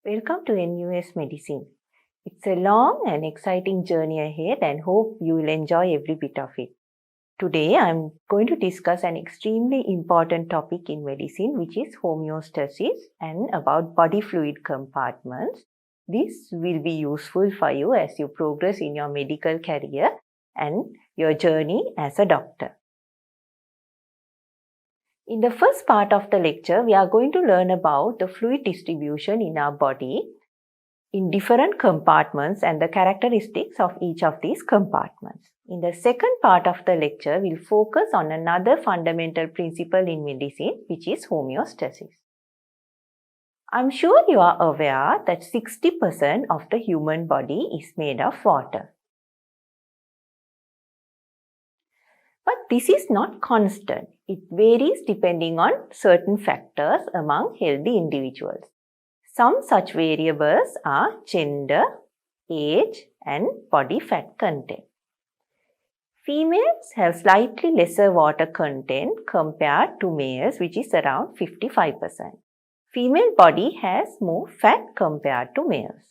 Welcome to NUS Medicine. It's a long and exciting journey ahead and hope you will enjoy every bit of it. Today I'm going to discuss an extremely important topic in medicine, which is homeostasis and about body fluid compartments. This will be useful for you as you progress in your medical career and your journey as a doctor. In the first part of the lecture, we are going to learn about the fluid distribution in our body in different compartments and the characteristics of each of these compartments. In the second part of the lecture, we'll focus on another fundamental principle in medicine, which is homeostasis. I'm sure you are aware that 60% of the human body is made of water. But this is not constant. It varies depending on certain factors among healthy individuals. Some such variables are gender, age, and body fat content. Females have slightly lesser water content compared to males, which is around 55%. Female body has more fat compared to males.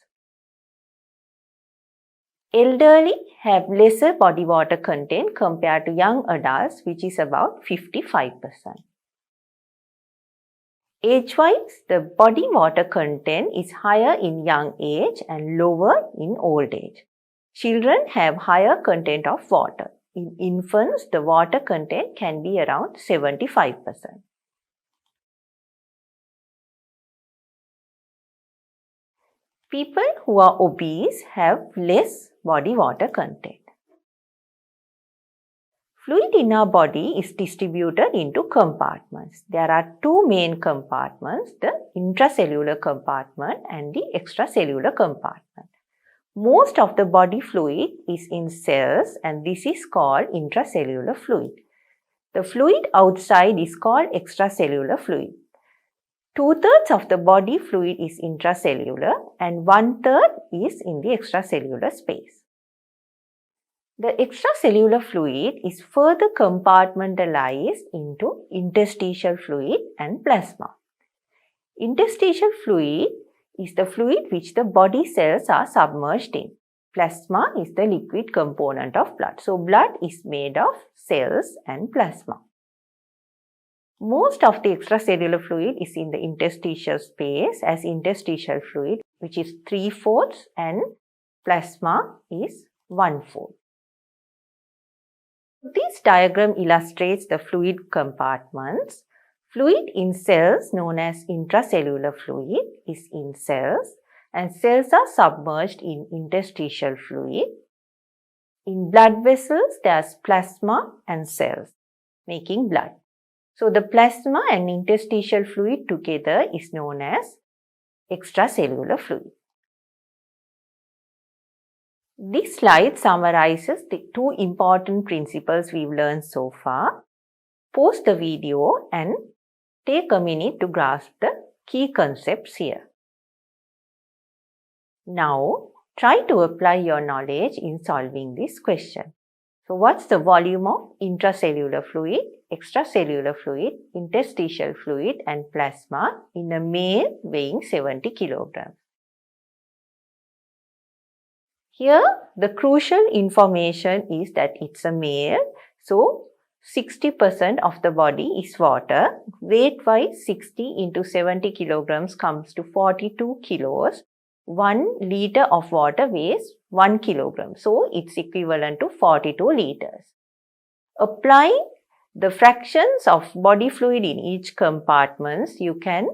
Elderly have lesser body water content compared to young adults, which is about 55%. Age-wise, the body water content is higher in young age and lower in old age. Children have higher content of water. In infants, the water content can be around 75%. People who are obese have less body water content. Fluid in our body is distributed into compartments. There are two main compartments, the intracellular compartment and the extracellular compartment. Most of the body fluid is in cells and this is called intracellular fluid. The fluid outside is called extracellular fluid. 2/3 of the body fluid is intracellular and 1/3 is in the extracellular space. The extracellular fluid is further compartmentalized into interstitial fluid and plasma. Interstitial fluid is the fluid which the body cells are submerged in. Plasma is the liquid component of blood. So, blood is made of cells and plasma. Most of the extracellular fluid is in the interstitial space as interstitial fluid, which is 3/4 and plasma is 1/4. This diagram illustrates the fluid compartments. Fluid in cells known as intracellular fluid is in cells and cells are submerged in interstitial fluid. In blood vessels, there's plasma and cells making blood. So, the plasma and interstitial fluid together is known as extracellular fluid. This slide summarizes the two important principles we've learned so far. Pause the video and take a minute to grasp the key concepts here. Now, try to apply your knowledge in solving this question. So, what's the volume of intracellular fluid, extracellular fluid, interstitial fluid and plasma in a male weighing 70 kilograms? Here, the crucial information is that it's a male. So, 60% of the body is water. Weight-wise, 60 into 70 kilograms comes to 42 kilos. 1 liter of water weighs 1 kilogram. So, it's equivalent to 42 liters. Applying the fractions of body fluid in each compartment, you can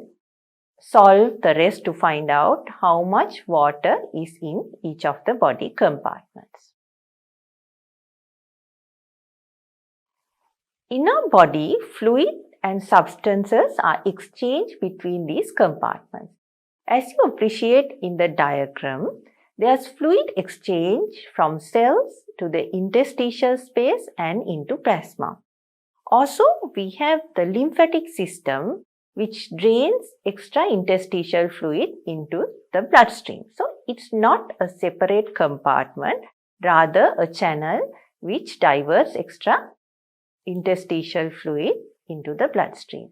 solve the rest to find out how much water is in each of the body compartments. In our body, fluid and substances are exchanged between these compartments. As you appreciate in the diagram, there's fluid exchange from cells to the interstitial space and into plasma. Also, we have the lymphatic system which drains extra interstitial fluid into the bloodstream. So, it's not a separate compartment, rather a channel which diverts extra interstitial fluid into the bloodstream.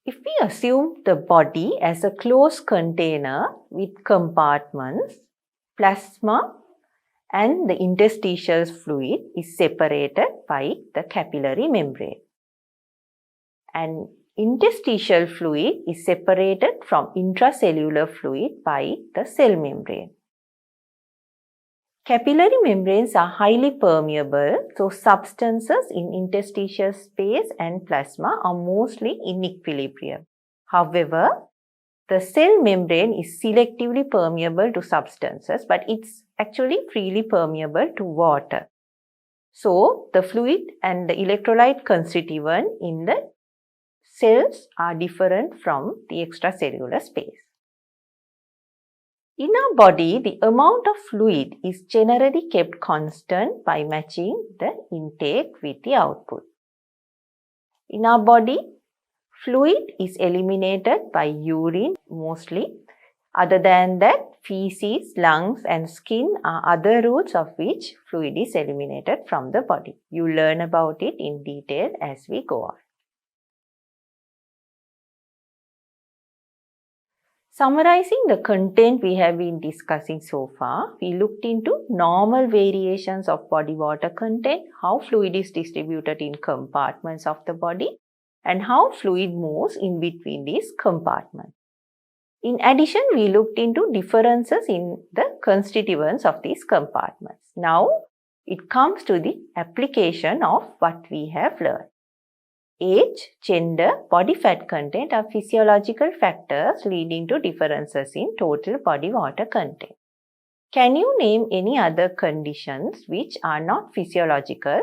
If we assume the body as a closed container with compartments, plasma and the interstitial fluid is separated by the capillary membrane. And interstitial fluid is separated from intracellular fluid by the cell membrane. Capillary membranes are highly permeable, so substances in interstitial space and plasma are mostly in equilibrium. However, the cell membrane is selectively permeable to substances, but it's actually freely permeable to water. So, the fluid and the electrolyte constituent in the cells are different from the extracellular space. In our body, the amount of fluid is generally kept constant by matching the intake with the output. In our body, fluid is eliminated by urine mostly. Other than that, feces, lungs and skin are other routes of which fluid is eliminated from the body. You learn about it in detail as we go on. Summarizing the content we have been discussing so far, we looked into normal variations of body water content, how fluid is distributed in compartments of the body, and how fluid moves in between these compartments. In addition, we looked into differences in the constituents of these compartments. Now, it comes to the application of what we have learned. Age, gender, body fat content are physiological factors leading to differences in total body water content. Can you name any other conditions which are not physiological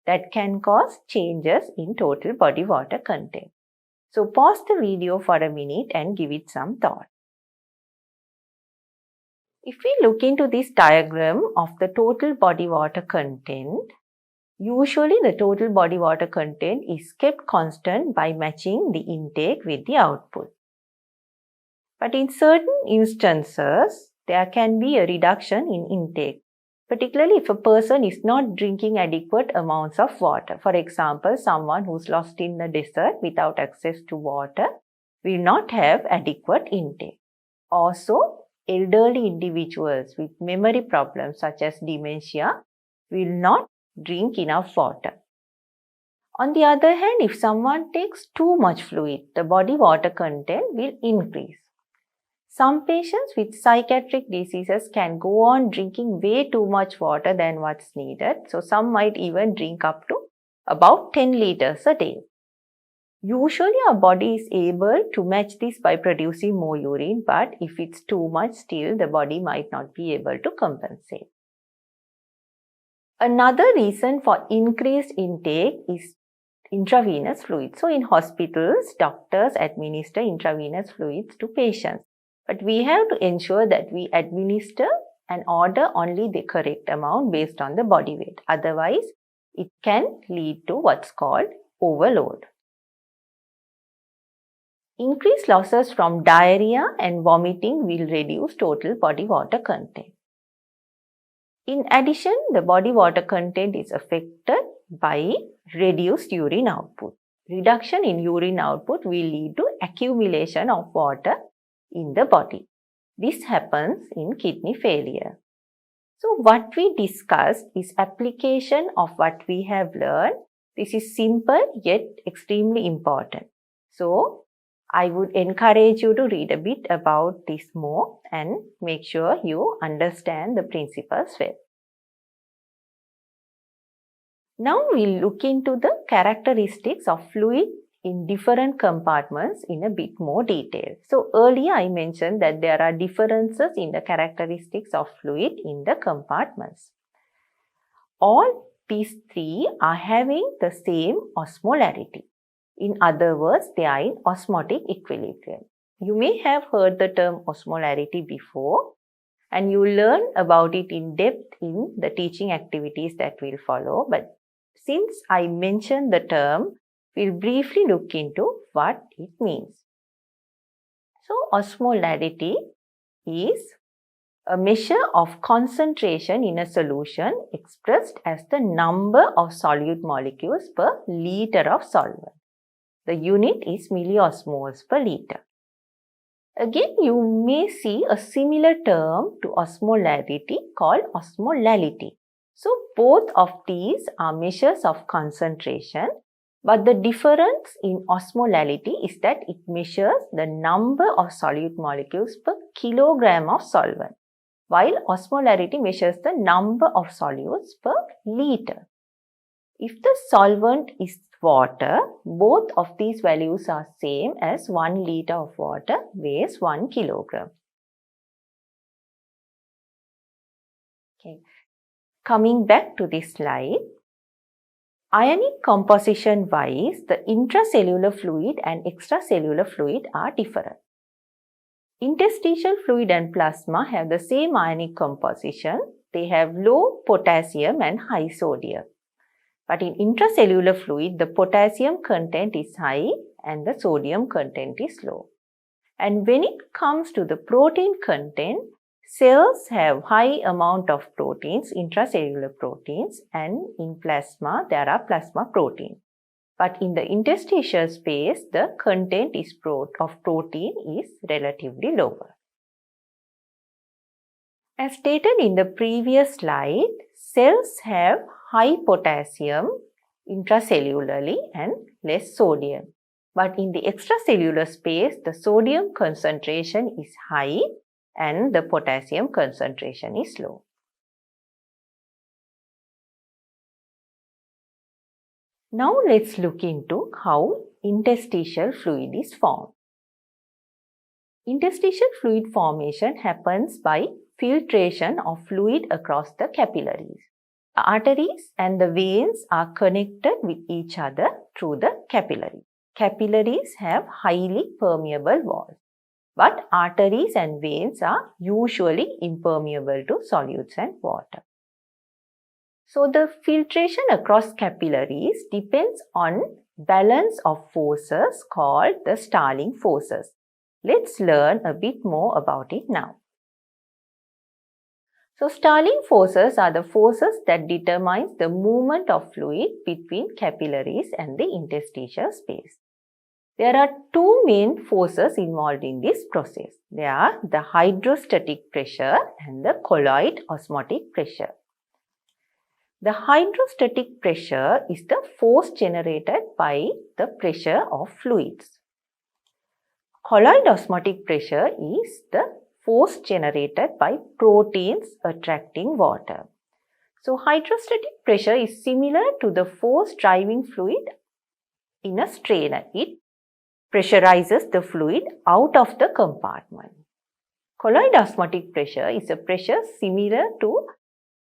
that can cause changes in total body water content? So pause the video for a minute and give it some thought. If we look into this diagram of the total body water content, usually the total body water content is kept constant by matching the intake with the output. But in certain instances, there can be a reduction in intake, particularly if a person is not drinking adequate amounts of water. For example, someone who's lost in the desert without access to water will not have adequate intake. Also, elderly individuals with memory problems such as dementia will not drink enough water. On the other hand, if someone takes too much fluid, the body water content will increase. Some patients with psychiatric diseases can go on drinking way too much water than what's needed. So some might even drink up to about 10 liters a day. Usually our body is able to match this by producing more urine, but if it's too much, still the body might not be able to compensate. Another reason for increased intake is intravenous fluids. So in hospitals, doctors administer intravenous fluids to patients. But we have to ensure that we administer and order only the correct amount based on the body weight. Otherwise, it can lead to what's called overload. Increased losses from diarrhea and vomiting will reduce total body water content. In addition, the body water content is affected by reduced urine output. Reduction in urine output will lead to accumulation of water in the body. This happens in kidney failure. So what we discussed is application of what we have learned. This is simple yet extremely important. So I would encourage you to read a bit about this more and make sure you understand the principles well. Now we'll look into the characteristics of fluid in different compartments in a bit more detail. So earlier I mentioned that there are differences in the characteristics of fluid in the compartments. All these three are having the same osmolarity. In other words, they are in osmotic equilibrium. You may have heard the term osmolarity before, and you will learn about it in depth in the teaching activities that will follow. But since I mentioned the term, we'll briefly look into what it means. So, osmolarity is a measure of concentration in a solution expressed as the number of solute molecules per liter of solvent. The unit is milliosmoles per liter. Again, you may see a similar term to osmolarity called osmolality. So, both of these are measures of concentration, but the difference in osmolality is that it measures the number of solute molecules per kilogram of solvent, while osmolarity measures the number of solutes per liter. If the solvent is water, both of these values are same as 1 liter of water weighs 1 kilogram. Okay. Coming back to this slide, ionic composition wise, the intracellular fluid and extracellular fluid are different. Interstitial fluid and plasma have the same ionic composition. They have low potassium and high sodium. But in intracellular fluid, the potassium content is high and the sodium content is low. And when it comes to the protein content, cells have high amount of proteins, intracellular proteins, and in plasma, there are plasma proteins. But in the interstitial space, the content of protein is relatively lower. As stated in the previous slide, cells have high potassium intracellularly and less sodium. But in the extracellular space, the sodium concentration is high and the potassium concentration is low. Now let's look into how interstitial fluid is formed. Interstitial fluid formation happens by filtration of fluid across the capillaries. The arteries and the veins are connected with each other through the capillary. Capillaries have highly permeable walls, but arteries and veins are usually impermeable to solutes and water. So the filtration across capillaries depends on balance of forces called the Starling forces. Let's learn a bit more about it now. So Starling forces are the forces that determine the movement of fluid between capillaries and the interstitial space. There are two main forces involved in this process. They are the hydrostatic pressure and the colloid osmotic pressure. The hydrostatic pressure is the force generated by the pressure of fluids. Colloid osmotic pressure is the force generated by proteins attracting water. So hydrostatic pressure is similar to the force driving fluid in a strainer. It pressurizes the fluid out of the compartment. Colloid osmotic pressure is a pressure similar to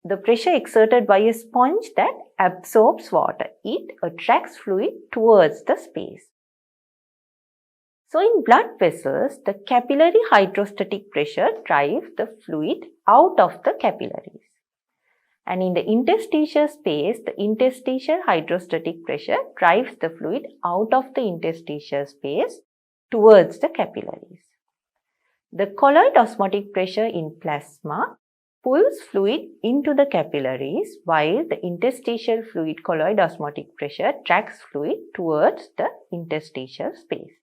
the pressure exerted by a sponge that absorbs water. It attracts fluid towards the space. So in blood vessels, the capillary hydrostatic pressure drives the fluid out of the capillaries. And in the interstitial space, the interstitial hydrostatic pressure drives the fluid out of the interstitial space towards the capillaries. The colloid osmotic pressure in plasma pulls fluid into the capillaries, while the interstitial fluid colloid osmotic pressure tracks fluid towards the interstitial space.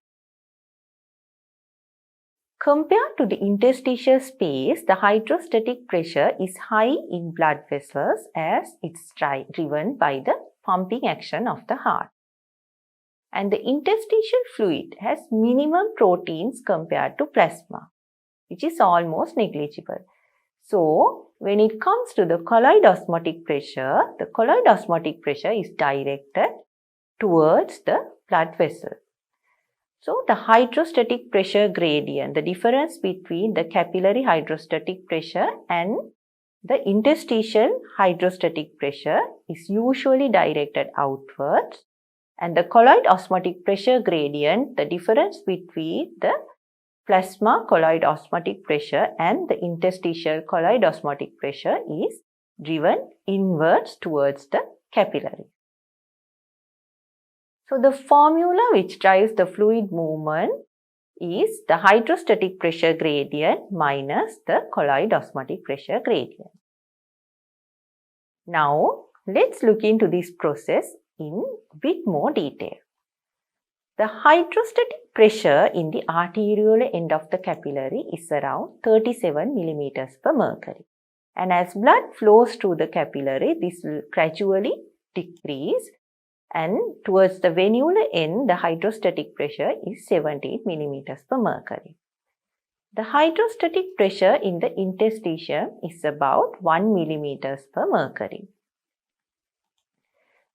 Compared to the interstitial space, the hydrostatic pressure is high in blood vessels as it's driven by the pumping action of the heart. And the interstitial fluid has minimum proteins compared to plasma, which is almost negligible. So, when it comes to the colloid osmotic pressure, the colloid osmotic pressure is directed towards the blood vessel. So, the hydrostatic pressure gradient, the difference between the capillary hydrostatic pressure and the interstitial hydrostatic pressure is usually directed outwards, and the colloid osmotic pressure gradient, the difference between the plasma colloid osmotic pressure and the interstitial colloid osmotic pressure is driven inwards towards the capillary. So the formula which drives the fluid movement is the hydrostatic pressure gradient minus the colloid osmotic pressure gradient. Now let's look into this process in a bit more detail. The hydrostatic pressure in the arteriolar end of the capillary is around 37 millimeters per mercury. And as blood flows through the capillary, this will gradually decrease, and towards the venular end, the hydrostatic pressure is 17 millimeters per mercury. The hydrostatic pressure in the interstitium is about 1 millimeters per mercury.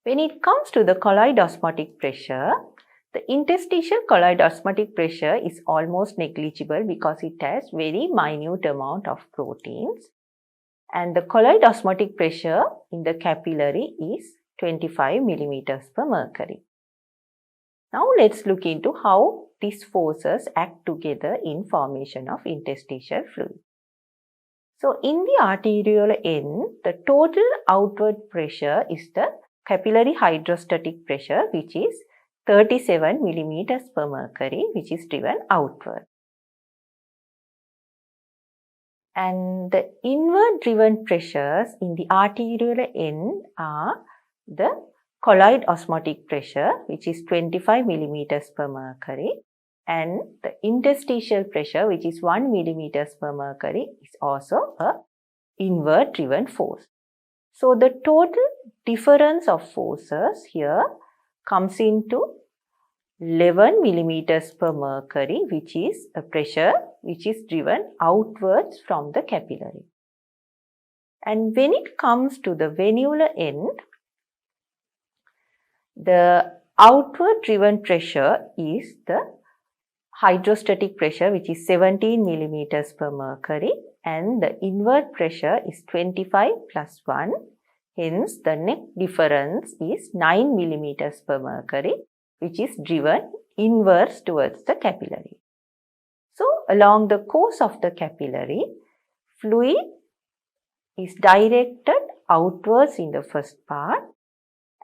When it comes to the colloid osmotic pressure, the interstitial colloid osmotic pressure is almost negligible because it has very minute amount of proteins, and the colloid osmotic pressure in the capillary is 25 millimeters per mercury. Now let's look into how these forces act together in formation of interstitial fluid. So in the arteriolar end, the total outward pressure is the capillary hydrostatic pressure, which is 37 millimeters per mercury, which is driven outward. And the inward driven pressures in the arteriolar end are the colloid osmotic pressure, which is 25 millimeters per mercury, and the interstitial pressure, which is 1 millimeters per mercury, is also a inward driven force. So the total difference of forces here comes into 11 millimeters per mercury, which is a pressure which is driven outwards from the capillary. And when it comes to the venular end, the outward driven pressure is the hydrostatic pressure, which is 17 millimeters per mercury, and the inward pressure is 25 plus 1. Hence, the net difference is 9 millimeters per mercury, which is driven inwards towards the capillary. So, along the course of the capillary, fluid is directed outwards in the first part,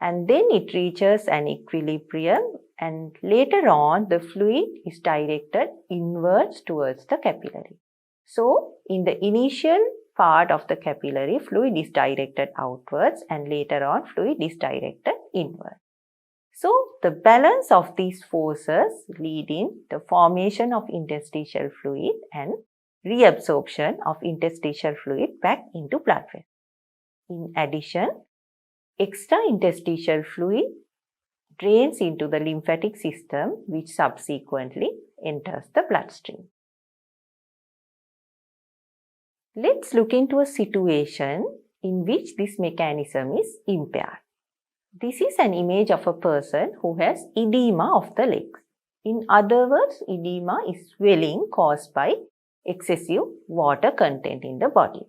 and then it reaches an equilibrium, and later on the fluid is directed inwards towards the capillary. So, in the initial part of the capillary, fluid is directed outwards, and later on fluid is directed inward. So, the balance of these forces lead in the formation of interstitial fluid and reabsorption of interstitial fluid back into blood vessels. In addition, extra interstitial fluid drains into the lymphatic system, which subsequently enters the bloodstream. Let's look into a situation in which this mechanism is impaired. This is an image of a person who has edema of the legs. In other words, edema is swelling caused by excessive water content in the body.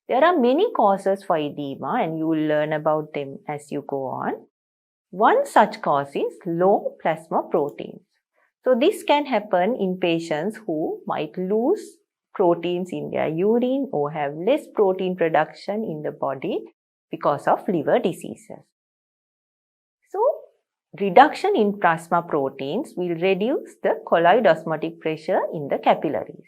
There are many causes for edema, and you will learn about them as you go on. One such cause is low plasma proteins. So this can happen in patients who might lose proteins in their urine or have less protein production in the body because of liver diseases. So, reduction in plasma proteins will reduce the colloid osmotic pressure in the capillaries.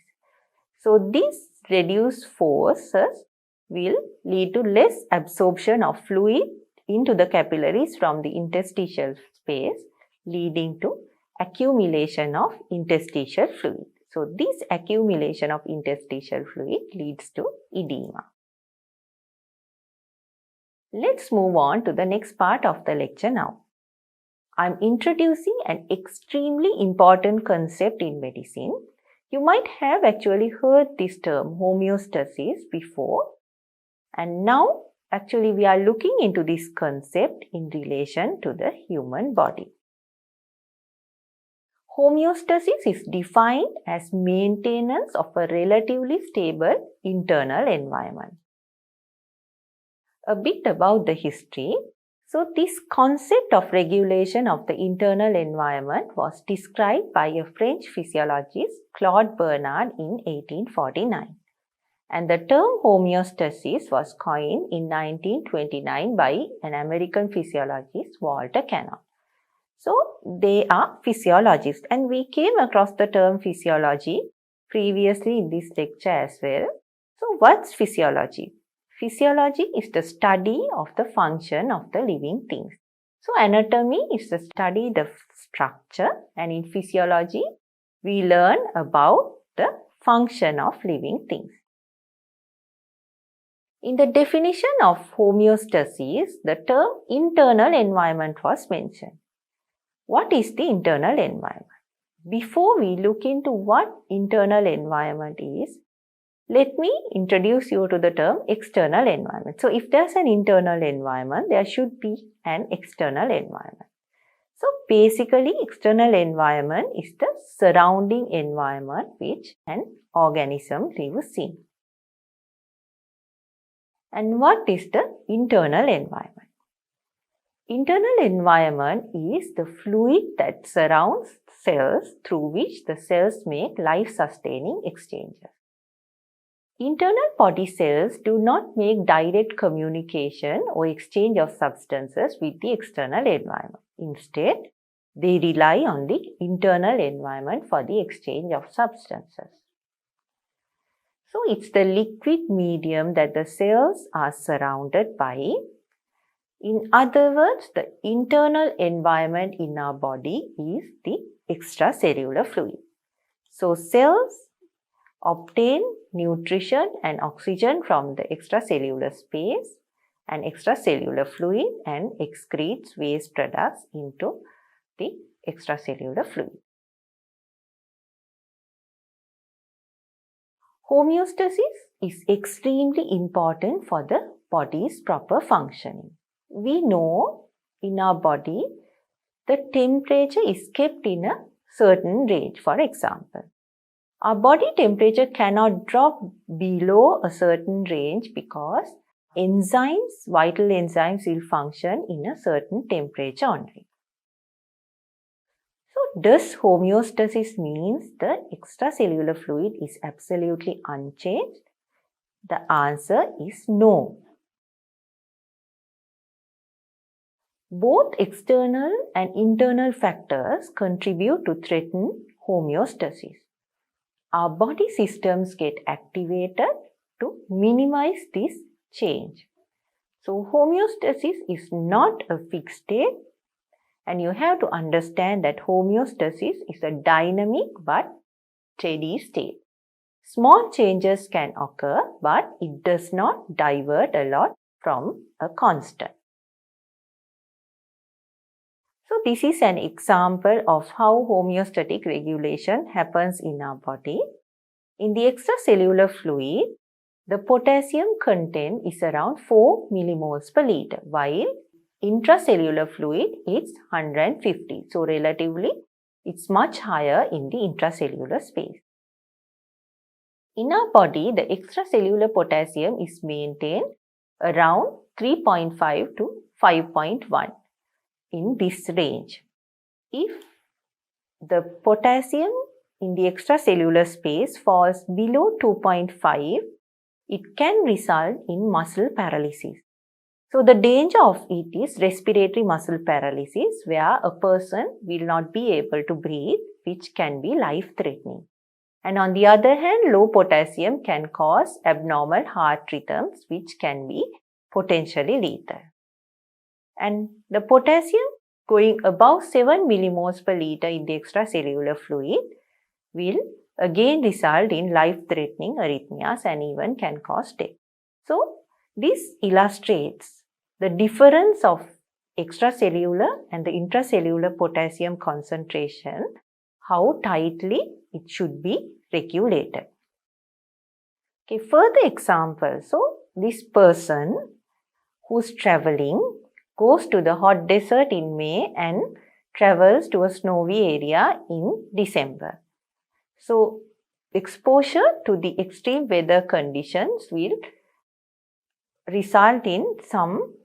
So, these reduced forces will lead to less absorption of fluid into the capillaries from the interstitial space, leading to accumulation of interstitial fluid. So, this accumulation of interstitial fluid leads to edema. Let's move on to the next part of the lecture now. I'm introducing an extremely important concept in medicine. You might have actually heard this term homeostasis before, and now actually we are looking into this concept in relation to the human body. Homeostasis is defined as maintenance of a relatively stable internal environment. A bit about the history. So, this concept of regulation of the internal environment was described by a French physiologist, Claude Bernard, in 1849. And the term homeostasis was coined in 1929 by an American physiologist, Walter Cannon. So, they are physiologists, and we came across the term physiology previously in this lecture as well. So, what's physiology? Physiology is the study of the function of the living things. So, anatomy is the study of structure, and in physiology, we learn about the function of living things. In the definition of homeostasis, the term internal environment was mentioned. What is the internal environment? Before we look into what internal environment is, let me introduce you to the term external environment. So, if there's an internal environment, there should be an external environment. So, basically, external environment is the surrounding environment which an organism lives in. And what is the internal environment? Internal environment is the fluid that surrounds cells through which the cells make life-sustaining exchanges. Internal body cells do not make direct communication or exchange of substances with the external environment. Instead, they rely on the internal environment for the exchange of substances. So, it's the liquid medium that the cells are surrounded by. In other words, the internal environment in our body is the extracellular fluid. So, cells obtain nutrition and oxygen from the extracellular space and extracellular fluid and excretes waste products into the extracellular fluid. Homeostasis is extremely important for the body's proper functioning. We know in our body the temperature is kept in a certain range. For example, our body temperature cannot drop below a certain range because enzymes, vital enzymes will function in a certain temperature only. So, does homeostasis means the extracellular fluid is absolutely unchanged? The answer is no. Both external and internal factors contribute to threaten homeostasis. Our body systems get activated to minimize this change. So, homeostasis is not a fixed state, and you have to understand that homeostasis is a dynamic but steady state. Small changes can occur, but it does not divert a lot from a constant. So, this is an example of how homeostatic regulation happens in our body. In the extracellular fluid, the potassium content is around 4 millimoles per liter, while intracellular fluid is 150. So, relatively, it's much higher in the intracellular space. In our body, the extracellular potassium is maintained around 3.5 to 5.1 in this range. If the potassium in the extracellular space falls below 2.5, it can result in muscle paralysis. So, the danger of it is respiratory muscle paralysis, where a person will not be able to breathe, which can be life-threatening. And on the other hand, low potassium can cause abnormal heart rhythms, which can be potentially lethal. And the potassium going above 7 millimoles per liter in the extracellular fluid will again result in life-threatening arrhythmias and even can cause death. So, this illustrates the difference of extracellular and the intracellular potassium concentration, how tightly it should be regulated. Okay, further example. So, this person who's traveling goes to the hot desert in May and travels to a snowy area in December. So, exposure to the extreme weather conditions will result in some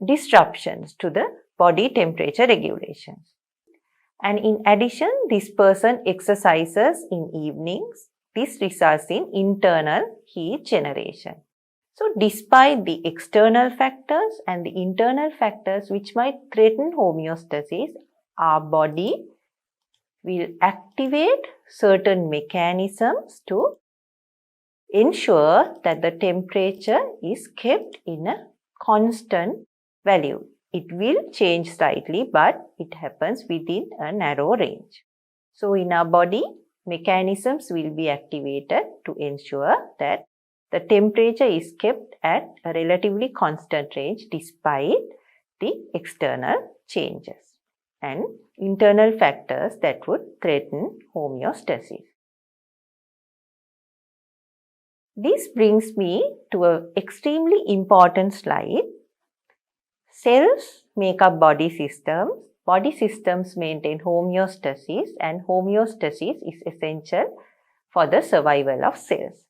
disruptions to the body temperature regulations. And in addition, this person exercises in evenings. This results in internal heat generation. So, despite the external factors and the internal factors which might threaten homeostasis, our body will activate certain mechanisms to ensure that the temperature is kept in a constant value. it will change slightly, but it happens within a narrow range. So in our body, mechanisms will be activated to ensure that the temperature is kept at a relatively constant range despite the external changes and internal factors that would threaten homeostasis. This brings me to an extremely important slide. Cells make up body systems. Body systems maintain homeostasis, and homeostasis is essential for the survival of cells.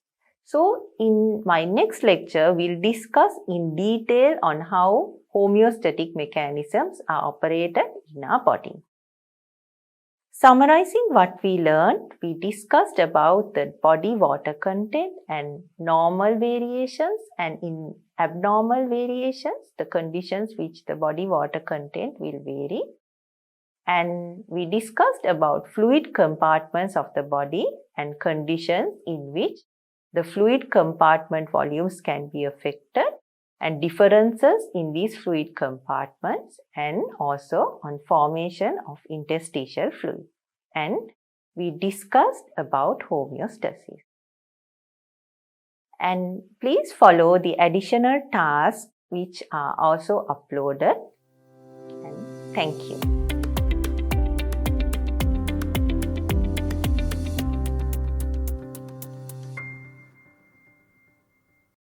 So, in my next lecture, we'll discuss in detail on how homeostatic mechanisms are operated in our body. Summarizing what we learned, we discussed about the body water content and normal variations, and in abnormal variations, the conditions which the body water content will vary. And we discussed about fluid compartments of the body and conditions in which the fluid compartment volumes can be affected, and differences in these fluid compartments, and also on formation of interstitial fluid. And we discussed about homeostasis. And please follow the additional tasks which are also uploaded. And thank you.